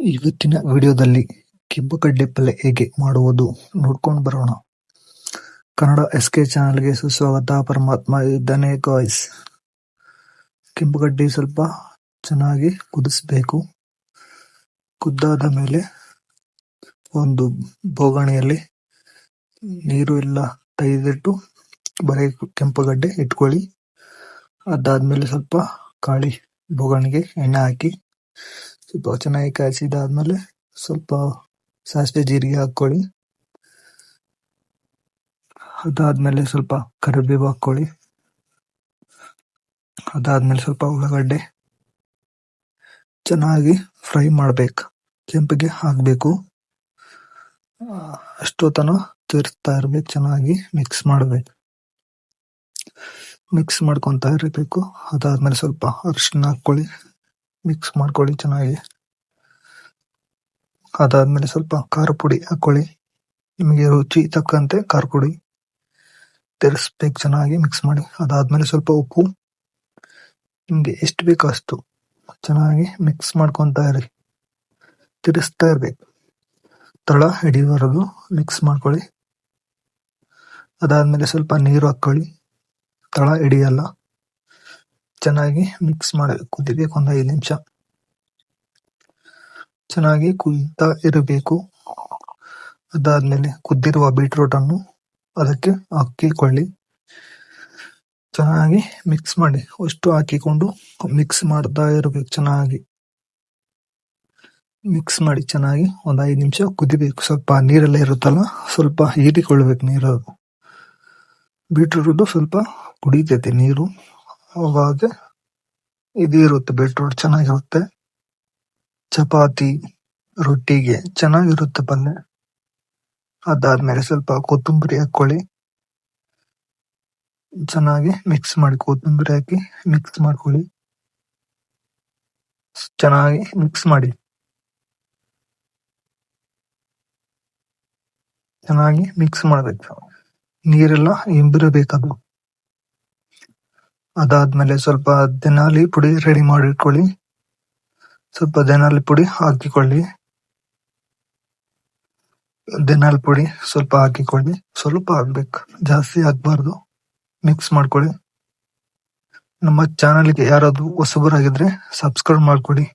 ಇವತ್ತಿನ ವಿಡಿಯೋದಲ್ಲಿ ಕೆಂಪುಗಡ್ಡೆ ಪಲ್ಯ ಹೇಗೆ ಮಾಡುವುದು ನೋಡ್ಕೊಂಡು ಬರೋಣ. ಕನ್ನಡ SK ಚಾನಲ್ಗೆ ಸುಸ್ವಾಗತ. ಪರಮಾತ್ಮ ಇದ್ದಾನೆ ಗಾಯ್ಸ್. ಕೆಂಪುಗಡ್ಡೆ ಸ್ವಲ್ಪ ಚೆನ್ನಾಗಿ ಕುದಿಸ್ಬೇಕು. ಕುದ್ದಾದ ಮೇಲೆ ಒಂದು ಬೋಗಣಿಯಲ್ಲಿ ನೀರು ಎಲ್ಲ ತೆಗೆದಿಟ್ಟು ಬರೀ ಕೆಂಪುಗಡ್ಡೆ ಇಟ್ಕೊಳ್ಳಿ. ಅದಾದ್ಮೇಲೆ ಸ್ವಲ್ಪ ಕಾಳಿ ಬೋಗಣಿಗೆ ಎಣ್ಣೆ ಹಾಕಿ ಸ್ವಲ್ಪ ಚೆನ್ನಾಗಿ ಕಾಯಿಸಿದಾದ್ಮೇಲೆ ಸ್ವಲ್ಪ ಸಾಸಿವೆ ಜೀರಿಗೆ ಹಾಕೊಳ್ಳಿ. ಅದಾದ್ಮೇಲೆ ಸ್ವಲ್ಪ ಕರಿಬೇವು ಹಾಕೊಳ್ಳಿ. ಅದಾದ್ಮೇಲೆ ಸ್ವಲ್ಪ ಉಳ್ಳಾಗಡ್ಡೆ ಚೆನ್ನಾಗಿ ಫ್ರೈ ಮಾಡ್ಬೇಕು. ಕೆಂಪಿಗೆ ಹಾಕ್ಬೇಕು. ಅಷ್ಟೊತ್ತನ ತಿರ್ಸ್ತಾ ಇರ್ಬೇಕು. ಚೆನ್ನಾಗಿ ಮಿಕ್ಸ್ ಮಾಡ್ಬೇಕು. ಮಿಕ್ಸ್ ಮಾಡ್ಕೊತಾ ಇರಬೇಕು. ಅದಾದ್ಮೇಲೆ ಸ್ವಲ್ಪ ಅರಿಶಿನ ಹಾಕೊಳ್ಳಿ. ಮಿಕ್ಸ್ ಮಾಡ್ಕೊಳ್ಳಿ ಚೆನ್ನಾಗಿ. ಅದಾದ್ಮೇಲೆ ಸ್ವಲ್ಪ ಖಾರ ಪುಡಿ ಹಾಕೊಳ್ಳಿ. ನಿಮಗೆ ರುಚಿ ತಕ್ಕಂತೆ ಖಾರ ಪುಡಿ ತಿರ್ಸ್ಬೇಕು. ಚೆನ್ನಾಗಿ ಮಿಕ್ಸ್ ಮಾಡಿ. ಅದಾದ್ಮೇಲೆ ಸ್ವಲ್ಪ ಉಪ್ಪು ನಿಮ್ಗೆ ಎಷ್ಟು ಬೇಕೋ ಅಷ್ಟು ಚೆನ್ನಾಗಿ ಮಿಕ್ಸ್ ಮಾಡ್ಕೊತಾ ಇರಿ. ತಿರ್ಸ್ತಾ ಇರ್ಬೇಕು. ತಳ ಹಿಡಿಯವರೆಗೂ ಮಿಕ್ಸ್ ಮಾಡ್ಕೊಳ್ಳಿ. ಅದಾದ್ಮೇಲೆ ಸ್ವಲ್ಪ ನೀರು ಹಾಕೊಳ್ಳಿ. ತಳ ಹಿಡಿಯಲ್ಲ. ಚೆನ್ನಾಗಿ ಮಿಕ್ಸ್ ಮಾಡಿ ಕುದಿಬೇಕು. ಒಂದು 5 ನಿಮಿಷ ಚೆನ್ನಾಗಿ ಕುದಿತಾ ಇರಬೇಕು. ಅದಾದ್ಮೇಲೆ ಕುದ್ದಿರುವ ಬೀಟ್ರೂಟ್ ಅನ್ನು ಅದಕ್ಕೆ ಹಾಕಿಕೊಳ್ಳಿ. ಚೆನ್ನಾಗಿ ಮಿಕ್ಸ್ ಮಾಡಿ. ಅಷ್ಟು ಹಾಕಿಕೊಂಡು ಮಿಕ್ಸ್ ಮಾಡ್ತಾ ಇರಬೇಕು. ಚೆನ್ನಾಗಿ ಮಿಕ್ಸ್ ಮಾಡಿ ಚೆನ್ನಾಗಿ ಒಂದು 5 ನಿಮಿಷ ಕುದಿಬೇಕು. ಸ್ವಲ್ಪ ನೀರೆಲ್ಲ ಇರುತ್ತಲ್ಲ, ಸ್ವಲ್ಪ ಹೀರಿಕೊಳ್ಬೇಕು ನೀರು. ಬೀಟ್ರೂಟ್ ಸ್ವಲ್ಪ ಕುಡಿತೈತೆ ನೀರು. ಅವಾಗ ಇದು ಇರುತ್ತೆ. ಬೀಟ್ರೂಟ್ ಚೆನ್ನಾಗಿರುತ್ತೆ. ಚಪಾತಿ ರೊಟ್ಟಿಗೆ ಚೆನ್ನಾಗಿರುತ್ತೆ ಪಲ್ಯ. ಅದಾದ್ಮೇಲೆ ಸ್ವಲ್ಪ ಕೊತ್ತಂಬರಿ ಹಾಕೊಳ್ಳಿ. ಚೆನ್ನಾಗಿ ಮಿಕ್ಸ್ ಮಾಡಿ. ಕೊತ್ತಂಬರಿ ಹಾಕಿ ಮಿಕ್ಸ್ ಮಾಡ್ಕೊಳ್ಳಿ. ಚೆನ್ನಾಗಿ ಮಿಕ್ಸ್ ಮಾಡಿ. ಚೆನ್ನಾಗಿ ಮಿಕ್ಸ್ ಮಾಡ್ಬೇಕು. ನೀರೆಲ್ಲ ಇಂಬಿರಬೇಕದು. ಅದಾದ್ಮೇಲೆ ಸ್ವಲ್ಪ ಧನಿಯಾ ಪುಡಿ ರೆಡಿ ಮಾಡಿಟ್ಕೊಳ್ಳಿ. ಸ್ವಲ್ಪ ಧನಿಯಾ ಪುಡಿ ಹಾಕಿಕೊಳ್ಳಿ. ಧನಿಯಾ ಪುಡಿ ಸ್ವಲ್ಪ ಹಾಕಿಕೊಳ್ಳಿ. ಸ್ವಲ್ಪ ಹಾಕ್ಬೇಕು, ಜಾಸ್ತಿ ಹಾಕ್ಬಾರ್ದು. ಮಿಕ್ಸ್ ಮಾಡ್ಕೊಳ್ಳಿ. ನಮ್ಮ ಚಾನಲ್ಗೆ ಯಾರಾದ್ರೂ ಹೊಸಬರಾಗಿದ್ರೆ ಸಬ್ಸ್ಕ್ರೈಬ್ ಮಾಡ್ಕೊಳ್ಳಿ.